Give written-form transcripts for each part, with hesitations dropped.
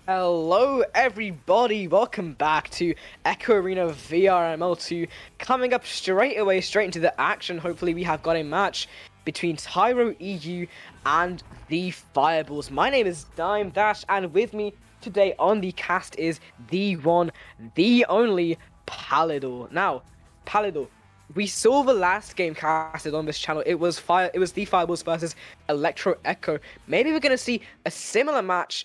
Hello everybody, welcome back to Echo Arena VRML 2. Coming up straight into the action. Hopefully we have got a match between Tyro EU and the Fireballs. My name is Dime Dash, and with me today on the cast is the one, the only Palidore. Now, Palidore, we saw the last game casted on this channel. It was the Fireballs versus Electro Echo. Maybe we're gonna see a similar match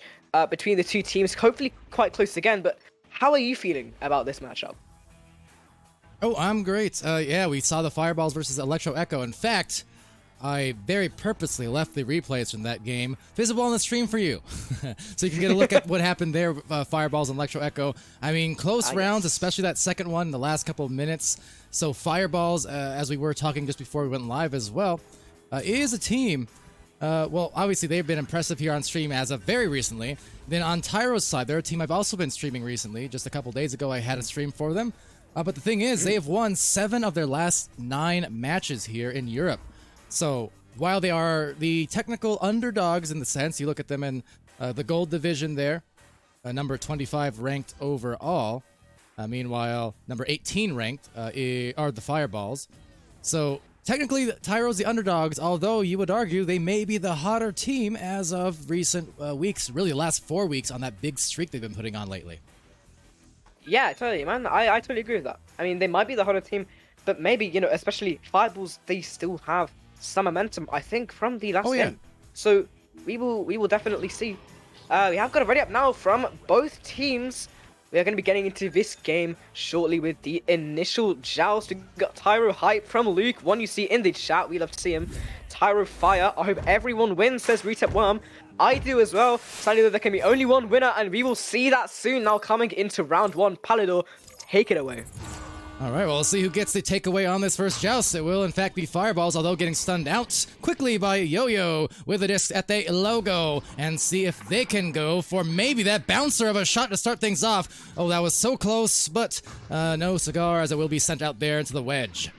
between the two teams, hopefully quite close again. But how are you feeling about this matchup? Oh, I'm great. Yeah, we saw the Fireballs versus Electro Echo. In fact, I very purposely left the replays from that game visible on the stream for you. So you can get a look at what happened there, Fireballs and Electro Echo. I mean, close rounds, especially that second one in the last couple of minutes. So Fireballs, as we were talking just before we went live as well, is a team. Well, obviously they've been impressive here on stream as of very recently. Then on Tyro's side, they're a team I've also been streaming recently. Just a couple days ago, I had a stream for them. But the thing is, they have won 7 of their last 9 matches here in Europe. So while they are the technical underdogs in the sense, you look at them in the gold division there, number 25 ranked overall. Meanwhile, number 18 ranked are the Fireballs. So technically, Tyro's the underdogs, although you would argue they may be the hotter team as of recent weeks, really the last 4 weeks on that big streak they've been putting on lately. Yeah, totally, man. I totally agree with that. I mean, they might be the hotter team, but maybe, especially Fireballs, they still have some momentum, I think, from the last game. So we will definitely see. We have got it ready up now from both teams. We are going to be getting into this game shortly with the initial joust. We got Tyro hype from Luke, one you see in the chat. We love to see him. Tyro fire. I hope everyone wins, says Retep Worm. I do as well. So I know that there can be only one winner, and we will see that soon. Now coming into round 1, Palidore, take it away. All right, well, we'll see who gets the takeaway on this first joust. It will, in fact, be Fireballs, although getting stunned out quickly by Yo-Yo with the disc at the logo, and see if they can go for maybe that bouncer of a shot to start things off. Oh, that was so close, but no cigar, as it will be sent out there into the wedge.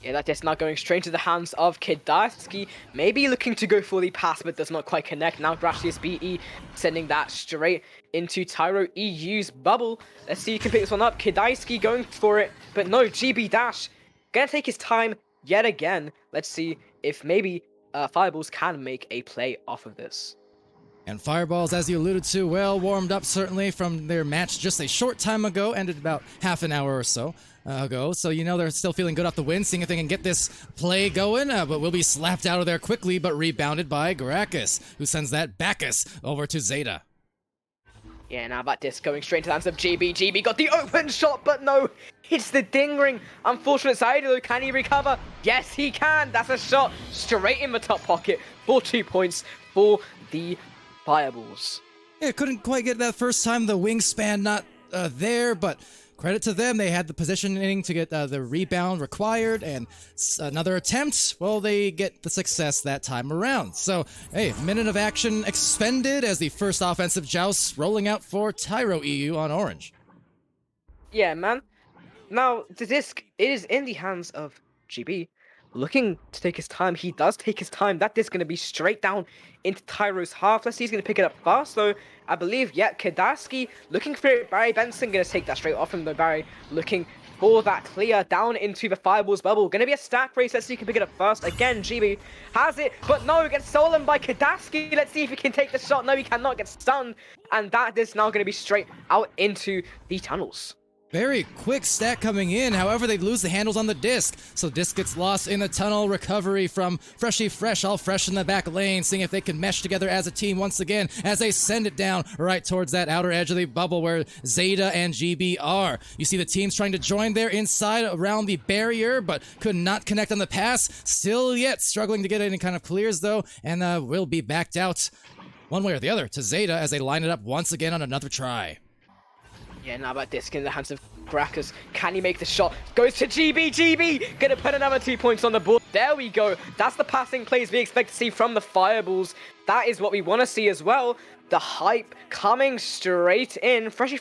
Yeah, that is now going straight into the hands of Kidarsky. Maybe looking to go for the pass, but does not quite connect. Now Gracious BE sending that straight into Tyro EU's bubble. Let's see if he can pick this one up. Kidarsky going for it, but no, GB Dash gonna take his time yet again. Let's see if maybe Fireballs can make a play off of this. And Fireballs, as you alluded to, well warmed up certainly from their match just a short time ago, ended about half an hour or so ago. So they're still feeling good off the win, seeing if they can get this play going, but will be slapped out of there quickly, but rebounded by Gracchus, who sends that Bacchus over to Zeta. Yeah, now that disc going straight into the hands of GB. GB got the open shot, but no, it's the ding ring. Unfortunate side, though, can he recover? Yes, he can. That's a shot straight in the top pocket for 2 points for the Fireballs. Yeah, couldn't quite get that first time. The wingspan not there, but credit to them. They had the positioning to get the rebound required, and another attempt, well, they get the success that time around. So, hey, minute of action expended as the first offensive joust rolling out for Tyro EU on orange. Yeah, man. Now, the disc is in the hands of GB. Looking to take his time. He does take his time. That disc going to be straight down into Tyro's half. Let's see, he's going to pick it up fast, though. I believe, yeah, Kidarsky looking for it. Barry Benson going to take that straight off him, though. Barry looking for that clear down into the Fireballs bubble. Going to be a stack race. Let's see if he can pick it up first. Again, GB has it, but no, gets stolen by Kidarsky. Let's see if he can take the shot. No, he cannot, get stunned. And that is now going to be straight out into the tunnels. Very quick stack coming in, however they lose the handles on the disc, so disc gets lost in the tunnel. Recovery from Freshy Fresh, all fresh in the back lane, seeing if they can mesh together as a team once again as they send it down right towards that outer edge of the bubble where Zeta and GB are. You see the teams trying to join there inside around the barrier, but could not connect on the pass. Still yet struggling to get any kind of clears though, and will be backed out one way or the other to Zeta as they line it up once again on another try. Yeah, now that disc in the hands of Gracchus. Can he make the shot? Goes to GB. GB gonna put another 2 points on the board. There we go. That's the passing plays we expect to see from the Fireballs. That is what we want to see as well. The hype coming straight in. Fresh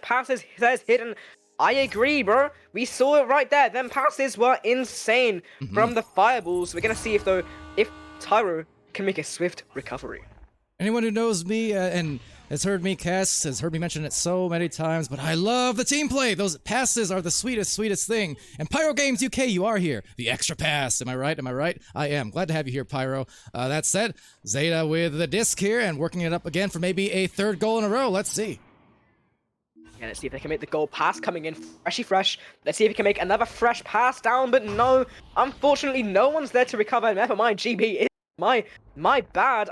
passes says hidden. I agree, bro. We saw it right there. Them passes were insane from the Fireballs. We're gonna see if Tyro can make a swift recovery. Anyone who knows me and has heard me cast has heard me mention it so many times, but I love the team play. Those passes are the sweetest thing. And Pyro Games UK, you are here. The extra pass. Am I right? Am I right? I am. Glad to have you here, Pyro. That said, Zeta with the disc here and working it up again for maybe a third goal in a row. Let's see. Yeah, let's see if they can make the goal pass coming in fresh. Let's see if he can make another fresh pass down, but no. Unfortunately, no one's there to recover. Never mind, GB is my bad.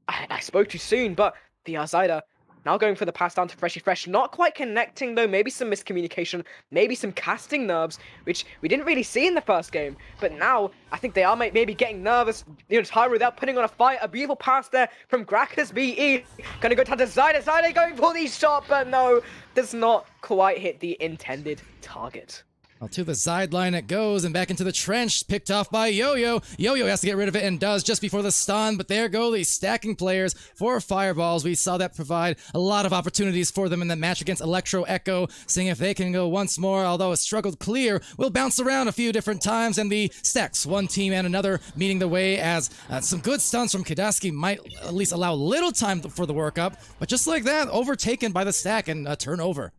I spoke too soon, but the Zeta now going for the pass down to Fresh. Not quite connecting though. Maybe some miscommunication, maybe some casting nerves, which we didn't really see in the first game. But now I think they are maybe getting nervous. You know, Tyro without putting on a fight. A beautiful pass there from Grackers BE. Gonna go down to Zeta. Zeta going for the shot, but no, does not quite hit the intended target. Well, to the sideline it goes, and back into the trench, picked off by Yo-Yo. Yo-Yo has to get rid of it, and does just before the stun, but there go these stacking players for fireballs. We saw that provide a lot of opportunities for them in the match against Electro Echo, seeing if they can go once more, although it struggled clear. Will bounce around a few different times, and the stacks, one team and another, meeting the way as some good stuns from Kadaski might at least allow little time for the workup, but just like that, overtaken by the stack and a turnover.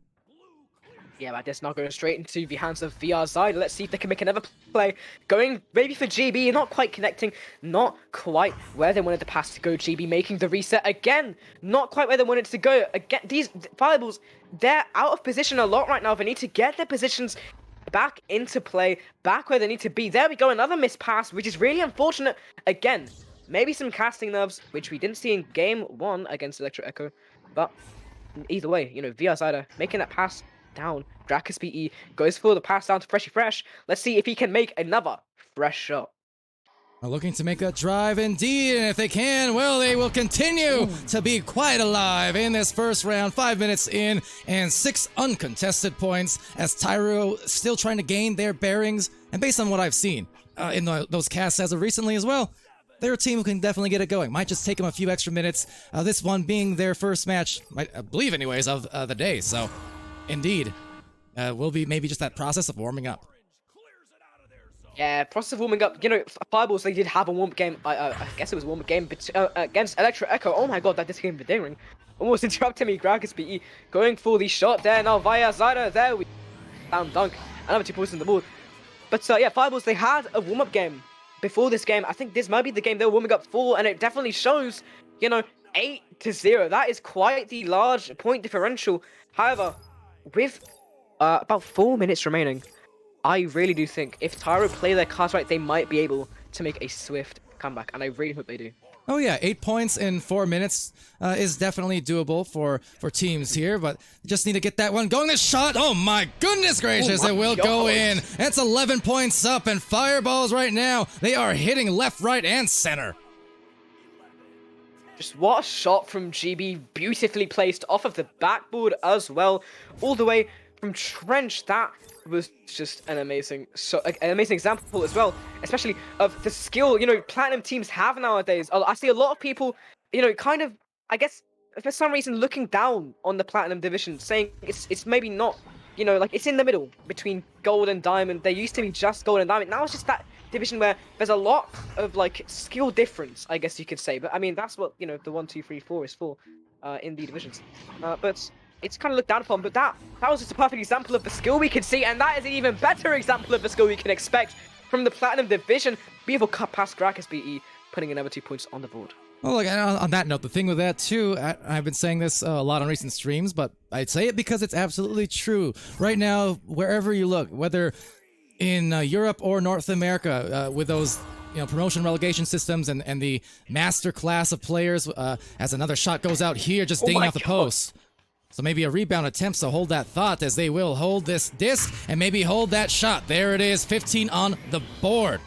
Yeah, but that's not going straight into the hands of VR Zida. Let's see if they can make another play. Going maybe for GB, not quite connecting, not quite where they wanted the pass to go. GB making the reset again, not quite where they wanted to go. Again, these fireballs, they're out of position a lot right now. They need to get their positions back into play, back where they need to be. There we go, another missed pass, which is really unfortunate. Again, maybe some casting nerves, which we didn't see in game 1 against Electro Echo. But either way, you know, VR Zida making that pass down. Drakus BE goes for the pass down to Fresh. Let's see if he can make another fresh shot. Looking to make that drive indeed, and if they can, well, they will continue to be quite alive in this first round. 5 minutes in, and 6 uncontested points as Tyro still trying to gain their bearings. And based on what I've seen in those casts as of recently as well, they're a team who can definitely get it going. Might just take them a few extra minutes. This one being their first match, I believe anyways, of the day. So, indeed, will be maybe just that process of warming up. Yeah, process of warming up. You know, Fireballs, they did have a warm-up game. I guess it was a warm-up game against Electro Echo. Oh my god, that disc game for ring. Almost interrupted me. Gragas BE going for the shot there. Now via Zida. There we down dunk. Another 2 points on the board. But yeah, Fireballs, they had a warm-up game before this game. I think this might be the game they were warming up for, and it definitely shows, you know, 8-0. That is quite the large point differential. However, with about 4 minutes remaining, I really do think if Tyro play their cards right, they might be able to make a swift comeback, and I really hope they do. Oh yeah, 8 points in 4 minutes is definitely doable for teams here, but just need to get that one going. This shot, oh my goodness gracious, it will go in. It's 11 points up, and Fireballs right now, they are hitting left, right, and center. Just what a shot from GB, beautifully placed off of the backboard as well, all the way from Trench. That was just an amazing example as well, especially of the skill, you know, Platinum teams have nowadays. I see a lot of people, you know, kind of, I guess, for some reason looking down on the Platinum division, saying it's maybe not, you know, like it's in the middle between Gold and Diamond. There used to be just Gold and Diamond. Now it's just that division where there's a lot of like skill difference, I guess you could say. But I mean, that's what, you know, the 1, 2, 3, 4 is for in the divisions. But it's kind of looked down upon, but that was just a perfect example of the skill we could see, and that is an even better example of the skill we can expect from the Platinum division. Beautiful cut past Gragas BE, putting another 2 points on the board. Well, look, on that note, the thing with that too, I've been saying this a lot on recent streams, but I'd say it because it's absolutely true. Right now, wherever you look, whether in Europe or North America, with those, you know, promotion relegation systems and the master class of players, as another shot goes out here, just dinging off the post. So maybe a rebound attempt, so hold that thought as they will hold this disc and maybe hold that shot. There it is, 15 on the board.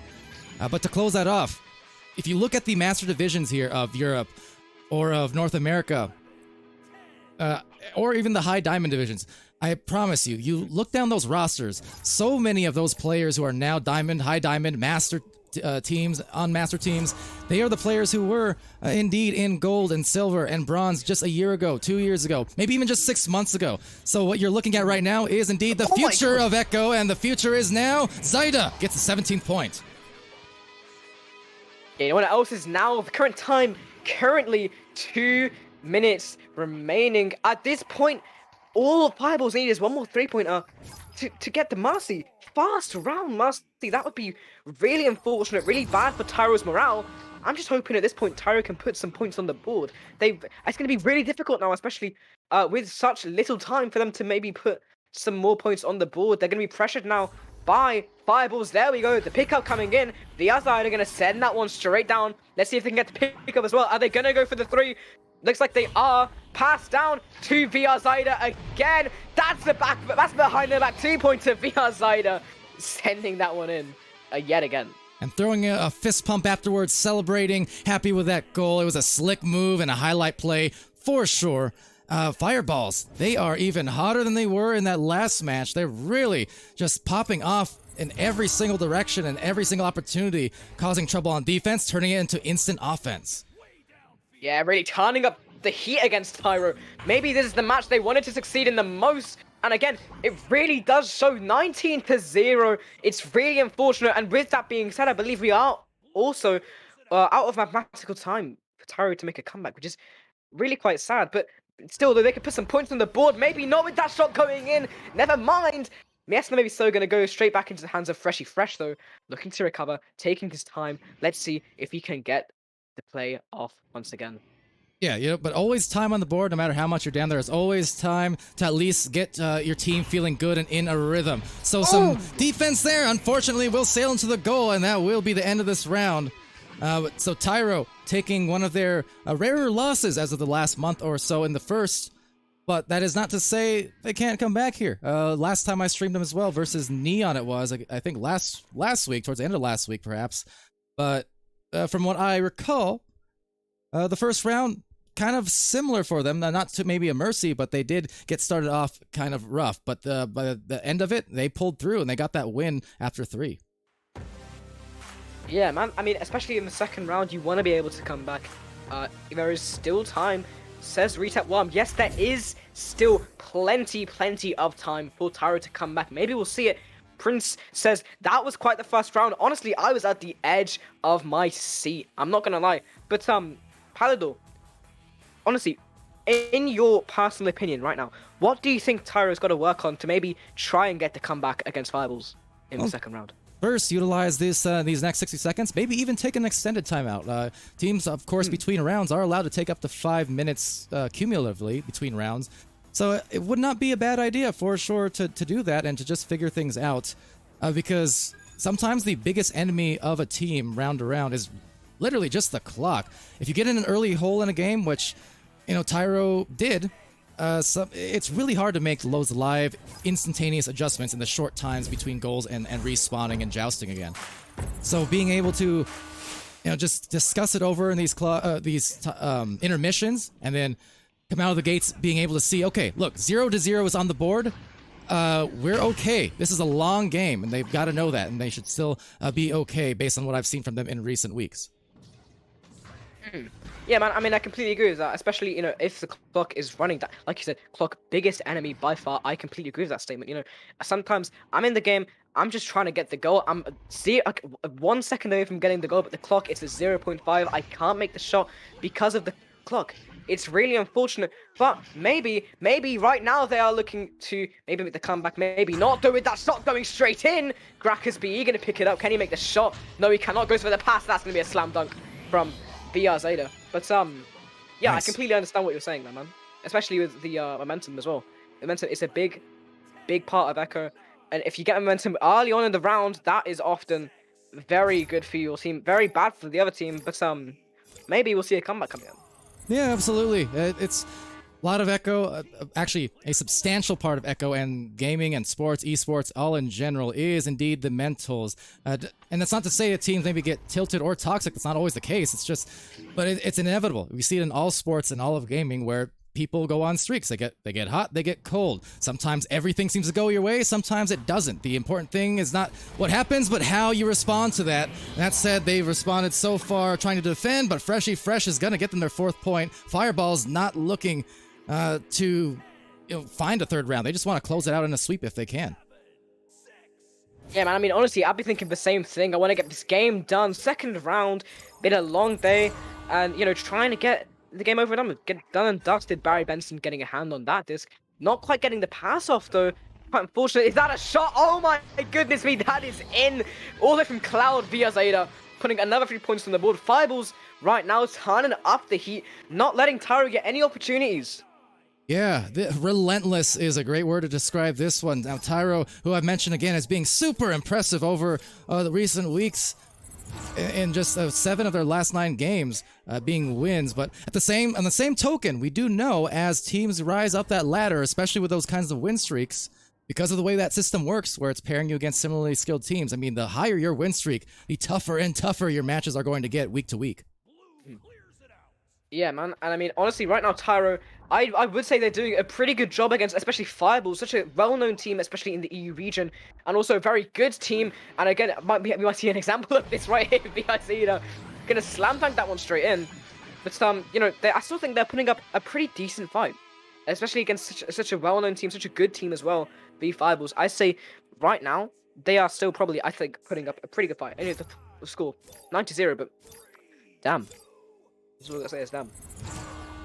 But to close that off, if you look at the master divisions here of Europe or of North America, or even the high diamond divisions, I promise you, you look down those rosters, so many of those players who are now diamond, high diamond, master teams, on master teams, they are the players who were indeed in gold and silver and bronze just a year ago, 2 years ago, maybe even just 6 months ago. So what you're looking at right now is indeed the future of Echo, and the future is now Zida gets the 17th point. Yeah, you know what else is now the current time? Currently 2 minutes remaining. At this point, all Fireballs need is one more three-pointer to get the Mercy. Fast round Mercy. That would be really unfortunate, really bad for Tyro's morale. I'm just hoping at this point Tyro can put some points on the board. It's going to be really difficult now, especially with such little time for them to maybe put some more points on the board. They're going to be pressured now by Fireballs. There we go. The pickup coming in. The other side are going to send that one straight down. Let's see if they can get the pickup as well. Are they going to go for the 3? Looks like they are. Pass down to VR Zyder again. That's behind the back 2-pointer. VR Zyder sending that one in yet again. And throwing a fist pump afterwards, celebrating, happy with that goal. It was a slick move and a highlight play for sure. Fireballs, they are even hotter than they were in that last match. They're really just popping off in every single direction and every single opportunity, causing trouble on defense, turning it into instant offense. Yeah, really turning up the heat against Tyro. Maybe this is the match they wanted to succeed in the most. And again, it really does show 19-0. It's really unfortunate. And with that being said, I believe we are also out of mathematical time for Tyro to make a comeback, which is really quite sad. But still, though, they could put some points on the board. Maybe not with that shot going in. Never mind. Miesna maybe so going to go straight back into the hands of Freshy Fresh, though. Looking to recover, taking his time. Let's see if he can get the play off once again. Yeah, but always time on the board, no matter how much you're down. There's always time to at least get your team feeling good and in a rhythm. So some defense there, unfortunately, will sail into the goal, and that will be the end of this round. So Tyro taking one of their rarer losses as of the last month or so in the first, but that is not to say they can't come back here. Last time I streamed them as well versus Neon it was, I think last week, towards the end of last week perhaps. But from what I recall, the first round kind of similar for them, not to maybe a mercy, but they did get started off kind of rough. But by the end of it, they pulled through and they got that win after 3. Yeah, man. I mean, especially in the second round, you want to be able to come back. There is still time, says Retap Worm. Yes, there is still plenty of time for Tyro to come back. Maybe we'll see it. Prince says, that was quite the first round. Honestly, I was at the edge of my seat. I'm not going to lie. But, Palidore, honestly, in your personal opinion right now, what do you think Tyro's got to work on to maybe try and get the comeback against Fireballs in the second round? First, utilize these next 60 seconds, maybe even take an extended timeout. Teams, of course, between rounds are allowed to take up to 5 minutes cumulatively between rounds. So it would not be a bad idea for sure to do that and to just figure things out. Because sometimes the biggest enemy of a team round to round is literally just the clock. If you get in an early hole in a game, which Tyro did, it's really hard to make those live, instantaneous adjustments in the short times between goals and respawning and jousting again. So being able to, just discuss it over in these intermissions, and then come out of the gates being able to see, okay, look, 0-0 is on the board. We're okay. This is a long game, and they've got to know that, and they should still be okay based on what I've seen from them in recent weeks. Yeah, man, I mean, I completely agree with that, especially, if the clock is running, that, like you said, clock, biggest enemy by far. I completely agree with that statement. Sometimes I'm in the game, I'm just trying to get the goal. I'm 1 second away from getting the goal, but the clock is at 0.5. I can't make the shot because of the clock. It's really unfortunate, but maybe right now they are looking to maybe make the comeback, maybe not. Though with that shot going straight in, Grackers be eager to pick it up. Can he make the shot? No, he cannot. Goes for the pass. That's going to be a slam dunk from VR Zeta. But yeah, nice. I completely understand what you're saying there, man. Especially with the momentum as well. Momentum is a big part of Echo, and if you get momentum early on in the round, that is often very good for your team, very bad for the other team. But maybe we'll see a comeback coming in. Yeah, absolutely. It's a lot of Echo, actually a substantial part of Echo and gaming and sports, esports, all in general, is indeed the mentals. And that's not to say that teams maybe get tilted or toxic. That's not always the case. It's just, but it's inevitable. We see it in all sports and all of gaming where people go on streaks. They get hot, they get cold. Sometimes everything seems to go your way, sometimes it doesn't. The important thing is not what happens, but how you respond to that. That said, they've responded so far trying to defend, but Freshy Fresh is going to get them their 4th point. Fireball's not looking to find a 3rd round. They just want to close it out in a sweep if they can. Yeah, man, I mean, honestly, I'd be thinking the same thing. I want to get this game done. 2nd round, been a long day, and, trying to get the game over and done with. Get done and dusted. Barry Benson getting a hand on that disc. Not quite getting the pass off though. Quite unfortunate. Is that a shot? Oh my goodness me, that is in. All the way from Cloud via Zeta. Putting another 3 points on the board. Fireballs right now turning up the heat. Not letting Tyro get any opportunities. Yeah, relentless is a great word to describe this one. Now, Tyro, who I've mentioned again as being super impressive over the recent weeks, in just 7 of their last 9 games being wins. But on the same token, we do know as teams rise up that ladder, especially with those kinds of win streaks, because of the way that system works, where it's pairing you against similarly skilled teams. I mean, the higher your win streak, the tougher and tougher your matches are going to get week to week. Yeah, man. And I mean, honestly, right now, Tyro, I would say they're doing a pretty good job against, especially Fireballs, such a well-known team, especially in the EU region, and also a very good team. And again, we might see an example of this right here. VIC, gonna slam dunk that one straight in. But I still think they're putting up a pretty decent fight, especially against such a well-known team, such a good team as well. The Fireballs, I say, right now they are still probably, I think, putting up a pretty good fight. Anyway, the score 9-0, but damn. That's what I gotta say is damn.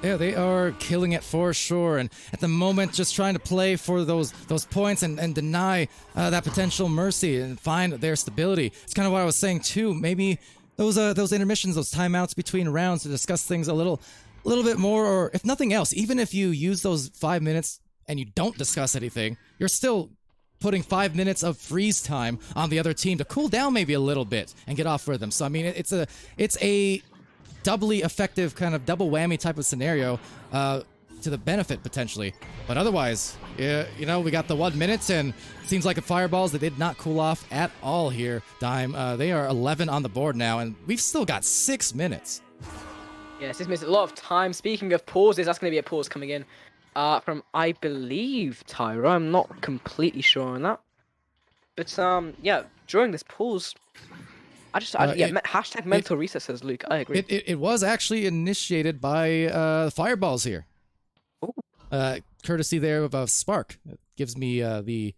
Yeah, they are killing it for sure, and at the moment just trying to play for those points and deny that potential mercy and find their stability. It's kind of what I was saying too. Maybe those intermissions, those timeouts between rounds to discuss things a little bit more, or if nothing else, even if you use those 5 minutes and you don't discuss anything, you're still putting 5 minutes of freeze time on the other team to cool down maybe a little bit and get off rhythm. So I mean, it's a doubly effective kind of double whammy type of scenario to the benefit potentially. But otherwise, yeah, we got the 1 minute, and it seems like at Fireballs they did not cool off at all here. Dime, they are 11 on the board now, and we've still got 6 minutes. Yes, this missed a lot of time. Speaking of pauses, that's going to be a pause coming in from, I believe, Tyro. I'm not completely sure on that. But yeah, during this pause, hashtag mental reset, says Luke. I agree. It was actually initiated by Fireballs here. Courtesy there of Spark. It gives me the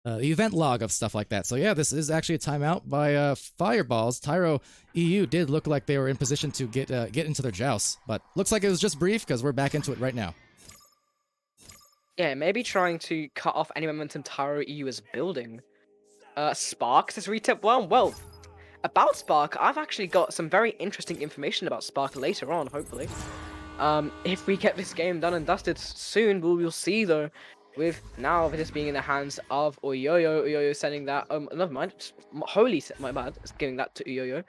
event log of stuff like that. So yeah, this is actually a timeout by Fireballs. Tyro EU did look like they were in position to get into their joust, but looks like it was just brief because we're back into it right now. Yeah, maybe trying to cut off any momentum Tyro EU is building. Spark says retip 1. Well, about Spark, I've actually got some very interesting information about Spark later on, hopefully. If we get this game done and dusted soon, we'll see though. With now this being in the hands of Uyoyo. Uyoyo sending that. Never mind. Holy, my bad. It's giving that to Uyoyo.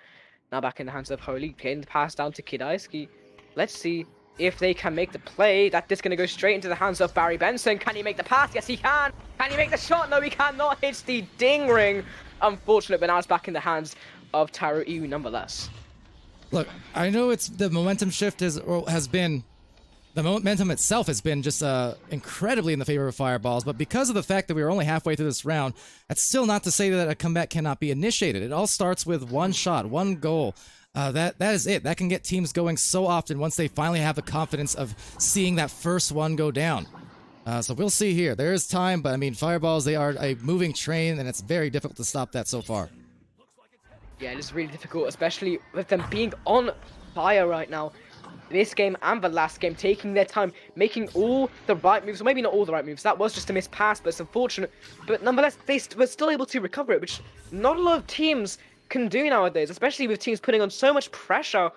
Now back in the hands of Holy, getting the pass down to Kidaiski. Let's see if they can make the play. That is going to go straight into the hands of Barry Benson. Can he make the pass? Yes, he can. Can he make the shot? No, he cannot. Hits the ding ring. Unfortunate, but now it's back in the hands of Tyro EU nonetheless. Look, I know it's the momentum shift has been. The momentum itself has been just incredibly in the favor of Fireballs, but because of the fact that we were only halfway through this round, that's still not to say that a comeback cannot be initiated. It all starts with one shot, one goal. That is it. That can get teams going so often once they finally have the confidence of seeing that first one go down. So we'll see here. There is time, but I mean, Fireballs, they are a moving train, and it's very difficult to stop that so far. Yeah, it is really difficult, especially with them being on fire right now. This game and the last game, taking their time, making all the right moves, or maybe not all the right moves. That was just a missed pass, but it's unfortunate. But nonetheless, they were still able to recover it, which not a lot of teams can do nowadays, especially with teams putting on so much pressure.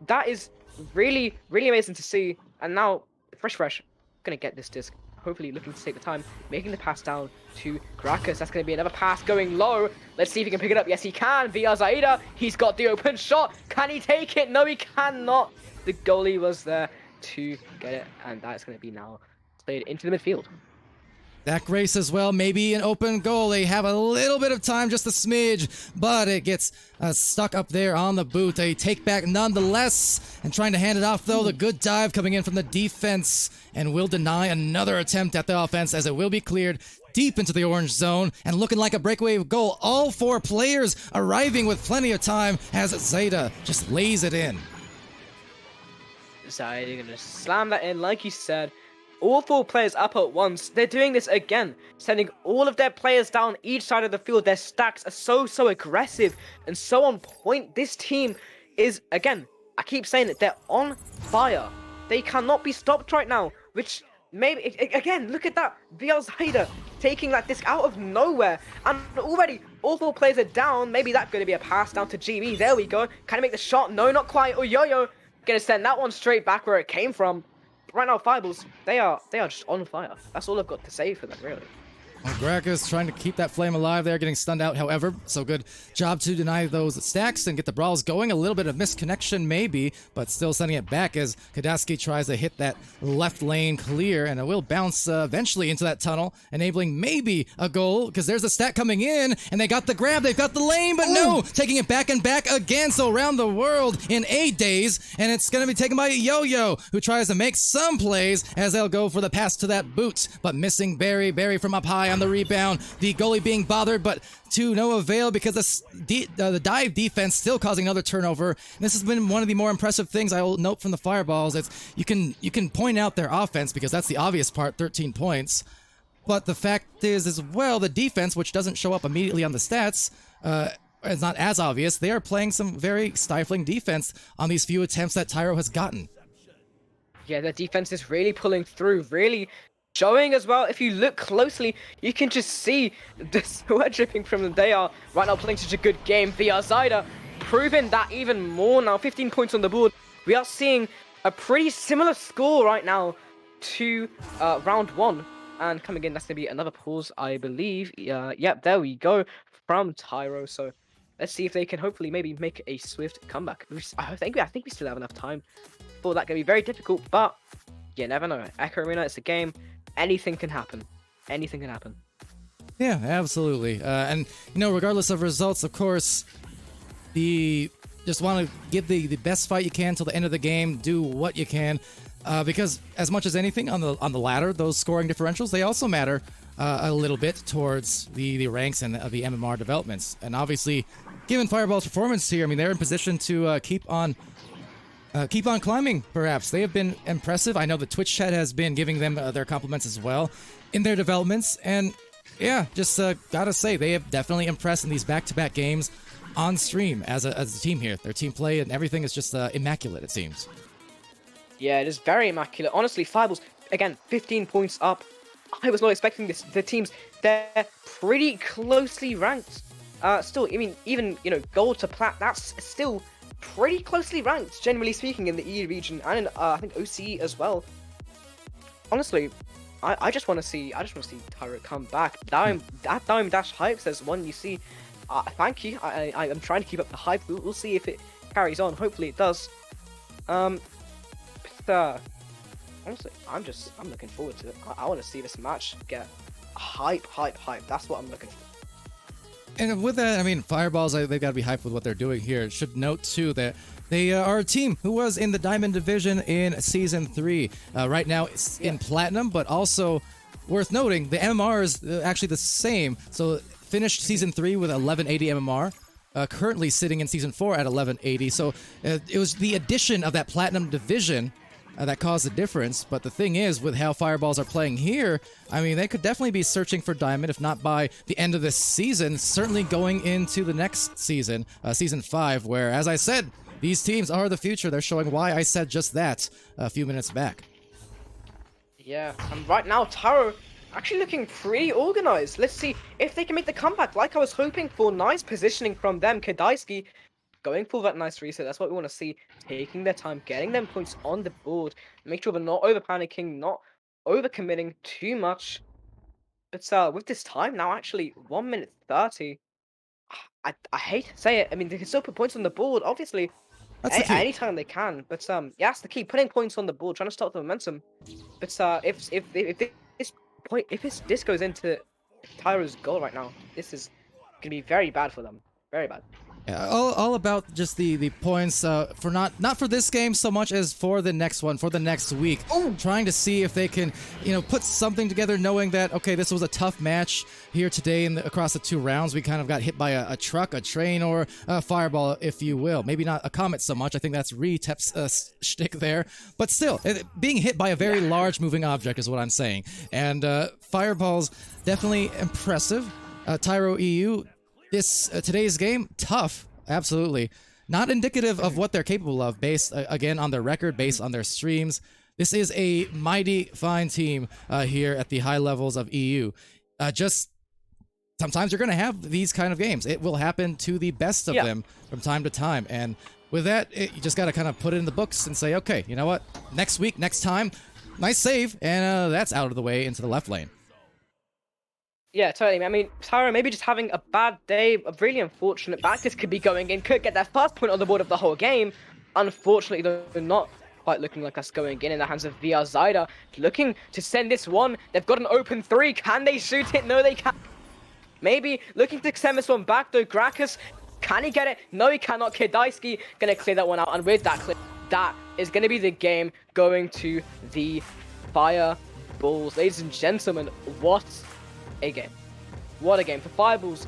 That is really, really amazing to see. And now, Fresh, gonna get this disc. Hopefully looking to take the time, making the pass down to Krakus. That's going to be another pass going low. Let's see if he can pick it up. Yes, he can. Via Zaida. He's got the open shot. Can he take it? No, he cannot. The goalie was there to get it, and that's going to be now played into the midfield. That race as well, maybe an open goal. They have a little bit of time, just a smidge, but it gets stuck up there on the boot. A take back nonetheless, and trying to hand it off though. The good dive coming in from the defense, and will deny another attempt at the offense as it will be cleared deep into the orange zone, and looking like a breakaway goal. All 4 players arriving with plenty of time as Zeta just lays it in. So they're going to slam that in, like you said. All 4 players up at once. They're doing this again, sending all of their players down each side of the field. Their stacks are so aggressive and so on point. This team is, again, I keep saying it, they're on fire. They cannot be stopped right now, which maybe, again, look at that. VR Zyder taking that disc out of nowhere, and already all 4 players are down. Maybe that's going to be a pass down to GB. There we go. Can he make the shot? No, not quite. Oh, Yo-Yo gonna send that one straight back where it came from. Right now, Fireballs, they are just on fire. That's all I've got to say for them, really. Well, Gragas trying to keep that flame alive there, getting stunned out, however. So good job to deny those stacks and get the brawls going. A little bit of misconnection maybe, but still sending it back as Kadaski tries to hit that left lane clear, and it will bounce eventually into that tunnel, enabling maybe a goal, because there's a stack coming in, and they got the grab, they've got the lane, but no! Taking it back and back again, so around the world in 8 days, and it's going to be taken by Yo-Yo, who tries to make some plays as they'll go for the pass to that boot, but missing Barry. Barry from up high on the rebound. The goalie being bothered, but to no avail because the dive defense still causing another turnover. And this has been one of the more impressive things I will note from the Fireballs. It's you can point out their offense because that's the obvious part, 13 points. But the fact is as well, the defense, which doesn't show up immediately on the stats, is not as obvious. They are playing some very stifling defense on these few attempts that Tyro has gotten. Yeah, the defense is really pulling through, really showing as well. If you look closely, you can just see the sweat dripping from them. They are right now playing such a good game. VR Zyder proving that even more now. 15 points on the board. We are seeing a pretty similar score right now to round 1. And coming in, that's going to be another pause, I believe. Yep, there we go from Tyro. So let's see if they can hopefully maybe make a swift comeback. I think we still have enough time for that. Going to be very difficult, but you never know. Echo Arena, it's a game. Anything can happen. Anything can happen. Yeah, absolutely. And, you know, regardless of results, of course, just want to give the best fight you can till the end of the game. Do what you can. Because as much as anything on the ladder, those scoring differentials, they also matter a little bit towards the ranks and the MMR developments. And obviously, given Fireball's performance here, I mean, they're in position to keep on climbing, perhaps. They have been impressive. I know the Twitch chat has been giving them their compliments as well in their developments. And yeah, just gotta say, they have definitely impressed in these back-to-back games on stream as a team here. Their team play and everything is just immaculate, it seems. Yeah, it is very immaculate. Honestly, Fireballs, again, 15 points up. I was not expecting this. The teams, they're pretty closely ranked. Still, I mean, even, you know, gold to plat, that's still pretty closely ranked, generally speaking, in the E region and in, I think, OCE as well. Honestly, I just want to see Tyro come back. That Dime Dash hype says one you see. Thank you. I'm trying to keep up the hype. We'll see if it carries on. Hopefully it does. Honestly, I'm looking forward to it. I want to see this match get hype. That's what I'm looking for. And with that, I mean, Fireballs, they've got to be hyped with what they're doing here. Should note, too, that they are a team who was in the Diamond Division in Season 3. Right now, it's in Platinum, but also worth noting, the MMR is actually the same. So finished Season 3 with 1180 MMR. Currently sitting in Season 4 at 1180. So it was the addition of that Platinum Division that caused the difference. But the thing is, with how Fireballs are playing here, I mean, they could definitely be searching for Diamond, if not by the end of this season, certainly going into the next season, Season 5, where, as I said, these teams are the future. They're showing why I said just that a few minutes back. Yeah, and right now, Tyro actually looking pretty organized. Let's see if they can make the comeback like I was hoping for. Nice positioning from them. Kadaisky going for that nice reset. That's what we want to see. Taking their time, getting them points on the board. Make sure they're not over panicking, not over committing too much. But with this time now, actually 1 minute 30. I hate to say it. I mean, they can still put points on the board, obviously. Anytime they can. But yeah, that's the key. Putting points on the board, trying to stop the momentum. But if this goes into Tyro's goal right now, this is gonna be very bad for them. Very bad. Yeah, all about just the points for not for this game so much as for the next one, for the next week. Ooh. Trying to see if they can, you know, put something together, knowing that, okay, this was a tough match here today across the 2 rounds. We kind of got hit by a truck, a train, or a fireball, if you will. Maybe not a comet so much. I think that's Retep's shtick there. But still, being hit by a very large moving object is what I'm saying. And fireballs, definitely impressive. Tyro EU, today's game, tough, absolutely. not indicative of what they're capable of based, again, on their record, based on their streams. This is a mighty fine team here at the high levels of EU. Just sometimes you're going to have these kind of games. It will happen to the best of them from time to time. And with that, you just got to kind of put it in the books and say, okay, you know what? Next week, next time, nice save. And that's out of the way into the left lane. Yeah, totally. I mean, Tyro maybe just having a bad day, a really unfortunate Bacchus could be going in, could get their first point on the board of the whole game. Unfortunately, they're not quite looking like us going in the hands of VR Zyda, looking to send this one. They've got an open 3. Can they shoot it? No, they can't. Maybe looking to send this one back, though. Gracchus, can he get it? No, he cannot. Kidaisky gonna clear that one out, and with that clear, that is gonna be the game going to the Fireballs. Ladies and gentlemen, what a game. What a game for Fireballs.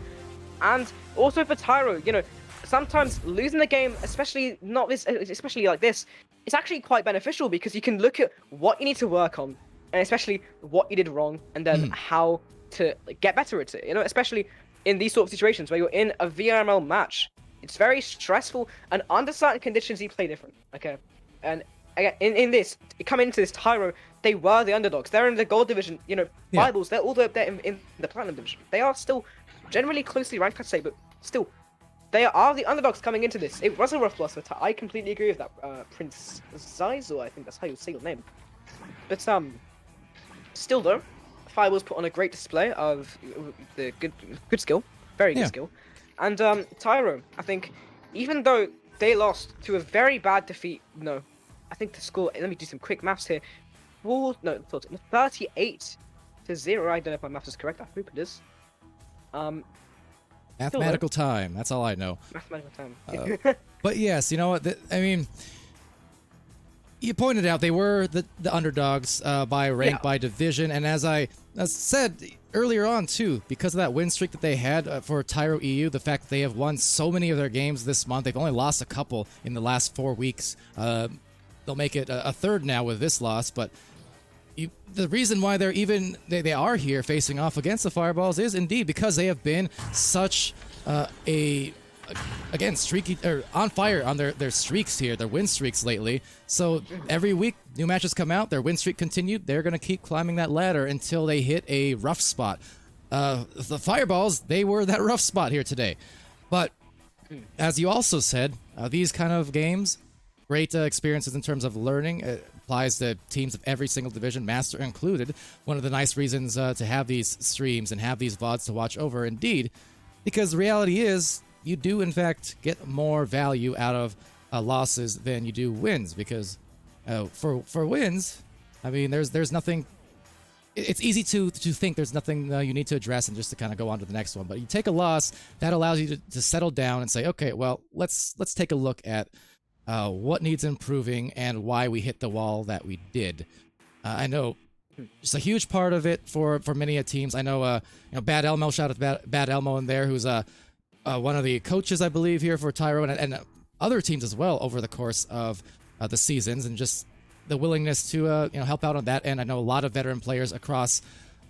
And also for Tyro, you know, sometimes losing the game, especially like this, it's actually quite beneficial because you can look at what you need to work on, and especially what you did wrong, and then how to get better at it. You know, especially in these sort of situations where you're in a VRML match. It's very stressful, and under certain conditions you play different. Okay, and again, in this, coming into this, Tyro, they were the underdogs. They're in the gold division. You know, Bibles, they're all the way up there in the platinum division. They are still generally closely ranked, I'd say, but still, they are the underdogs coming into this. It was a rough loss, but I completely agree with that. Prince Zaizo, I think that's how you say your name. But still though, Fireballs put on a great display of the good skill, very good skill, and Tyro, I think, even though they lost to a very bad defeat, no, I think the score. Let me do some quick maths here. 38-0. I don't know if my maths is correct. I hope it is. Mathematical time. That's all I know. Mathematical time. But yes, you know what? I mean, you pointed out they were the underdogs by rank, by division, and as I said earlier on too, because of that win streak that they had for Tyro EU, the fact that they have won so many of their games this month, they've only lost a couple in the last 4 weeks. They'll make it a third now with this loss, but the reason why they are here facing off against the Fireballs is indeed because they have been such again, streaky or on fire on their streaks here, their win streaks lately. So every week new matches come out, their win streak continued. They're gonna keep climbing that ladder until they hit a rough spot. The Fireballs, they were that rough spot here today. But as you also said, these kind of games, great experiences in terms of learning. It applies to teams of every single division, Master included. One of the nice reasons to have these streams and have these VODs to watch over, indeed, because the reality is you do, in fact, get more value out of losses than you do wins, because for wins, I mean, there's nothing. It's easy to think there's nothing you need to address and just to kind of go on to the next one. But you take a loss, that allows you to settle down and say, okay, well, let's take a look at what needs improving and why we hit the wall that we did. I know just a huge part of it for many teams. I know, Bad Elmo, shout out to Bad Elmo in there, who's one of the coaches, I believe, here for Tyro and other teams as well over the course of the seasons, and just the willingness to help out on that. And I know a lot of veteran players across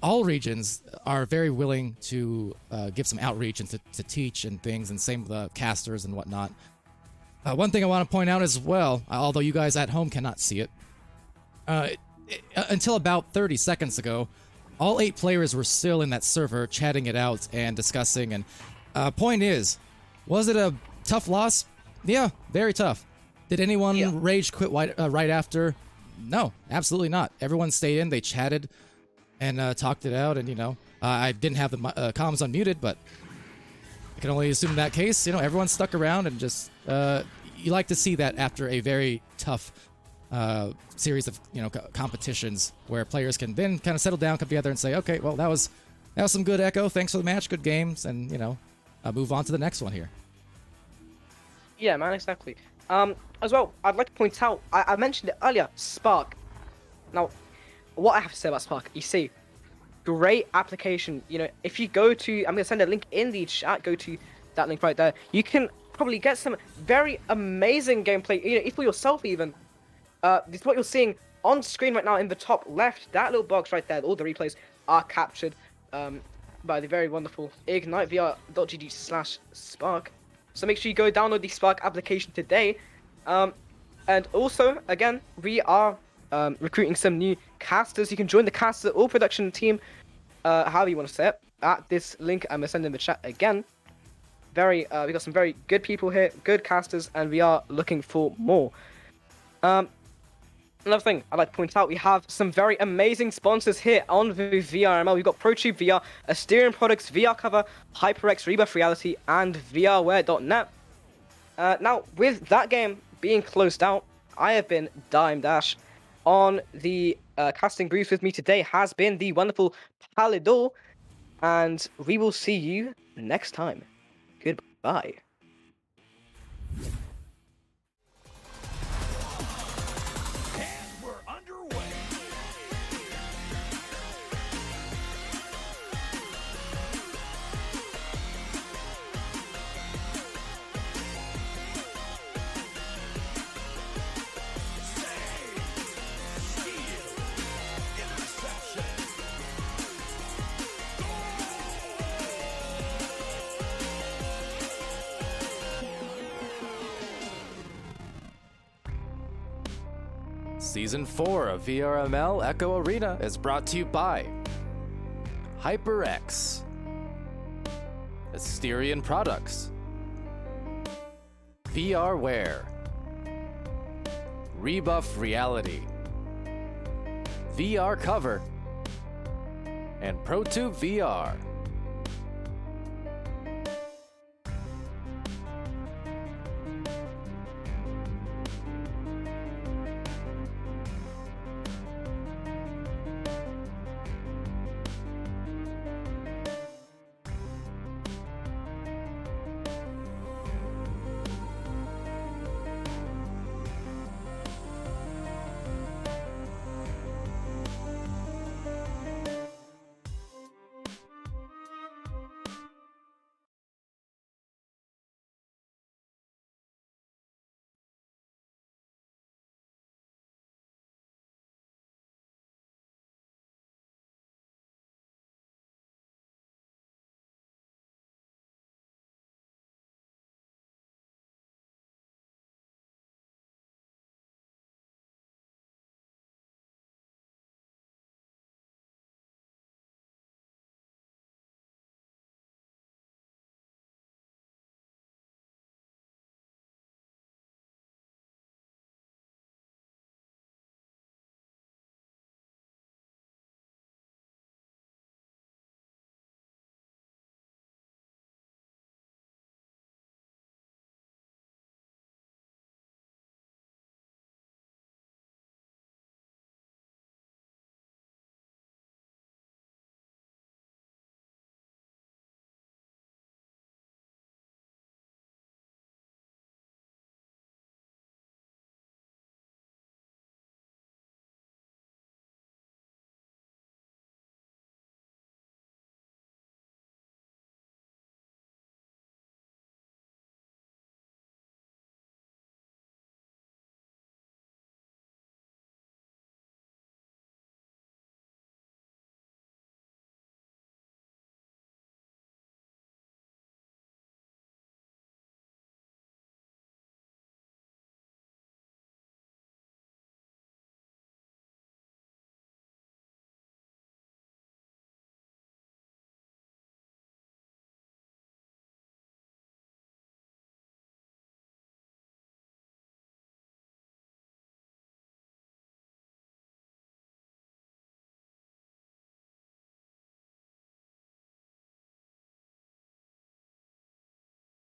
all regions are very willing to give some outreach and to teach and things, and same with the casters and whatnot. One thing I want to point out as well, although you guys at home cannot see it, until about 30 seconds ago, all 8 players were still in that server chatting it out and discussing. And point is, was it a tough loss? Yeah, very tough. Did anyone rage quit right after? No, absolutely not. Everyone stayed in, they chatted and talked it out. And, I didn't have the comms unmuted, but I can only assume in that case, everyone stuck around and just, you like to see that after a very tough series of, competitions where players can then kind of settle down, come together and say, okay, well, that was some good Echo. Thanks for the match, good games, and, move on to the next one here. Yeah, man, exactly. As well, I'd like to point out, I mentioned it earlier, Spark. Now, what I have to say about Spark, you see, great application. If you go to, I'm going to send a link in the chat, go to that link right there. You can probably get some very amazing gameplay, if for yourself even. This is what you're seeing on screen right now in the top left. That little box right there, all the replays are captured by the very wonderful IgniteVR.gg/Spark. So make sure you go download the Spark application today. And also, again, we are recruiting some new casters. You can join the caster or production team, however you want to say it, at this link I'm going to send in the chat again. We got some very good people here, good casters, and we are looking for more. Another thing I'd like to point out, we have some very amazing sponsors here on the VRML. We've got ProTube VR, Asterion Products, VR Cover, HyperX, Rebuff Reality, and VRware.net. Now, with that game being closed out, I have been Dime Dash. On the casting booth with me today has been the wonderful Palidore, and we will see you next time. Goodbye. Season 4 of VRML Echo Arena is brought to you by HyperX, Asterion Products, VRware, Rebuff Reality, VR Cover, and ProTube VR.